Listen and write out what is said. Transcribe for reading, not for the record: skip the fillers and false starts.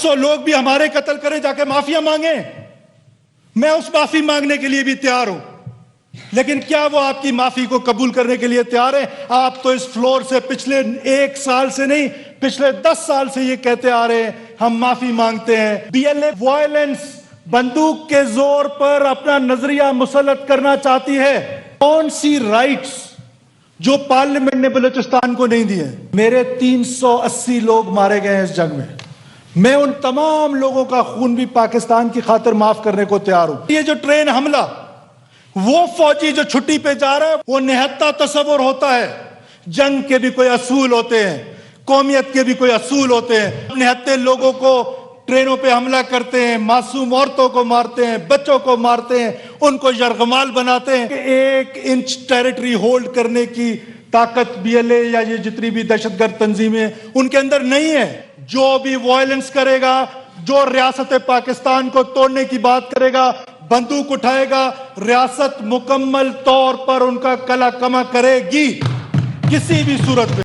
500 लोग भी हमारे कत्ल करें, जाके माफिया मांगे, मैं उस माफी मांगने के लिए भी तैयार हूं। लेकिन क्या वो आपकी माफी को कबूल करने के लिए तैयार है? आप तो इस फ्लोर से पिछले 1 साल से नहीं, पिछले 10 साल से ये कहते आ रहे हैं हम माफी मांगते हैं। बीएलए वायलेंस, बंदूक के जोर पर अपना नजरिया मुसल्लत करना चाहती है। कौन सी राइट्स जो पार्लियामेंट ने बलूचिस्तान को नहीं दिए? मेरे 380 लोग मारे गए हैं इस जंग में। मैं उन तमाम लोगों का खून भी पाकिस्तान की खातिर माफ करने को तैयार हूं। ये जो ट्रेन हमला, वो फौजी जो छुट्टी पे जा रहा है, वो निहत्ता तस्वुर होता है। जंग के भी कोई असूल होते हैं, कौमियत के भी कोई असूल होते हैं। निहत्ते लोगों को ट्रेनों पे हमला करते हैं, मासूम औरतों को मारते हैं, बच्चों को मारते हैं, उनको यरगमाल बनाते हैं। 1 इंच टेरिटरी होल्ड करने की ताकत बीएलए या ये जितनी भी दहशतगर्द तंजीमें उनके अंदर नहीं है। जो भी वायलेंस करेगा, जो रियासत पाकिस्तान को तोड़ने की बात करेगा, बंदूक उठाएगा, रियासत मुकम्मल तौर पर उनका कला कमा करेगी किसी भी सूरत में।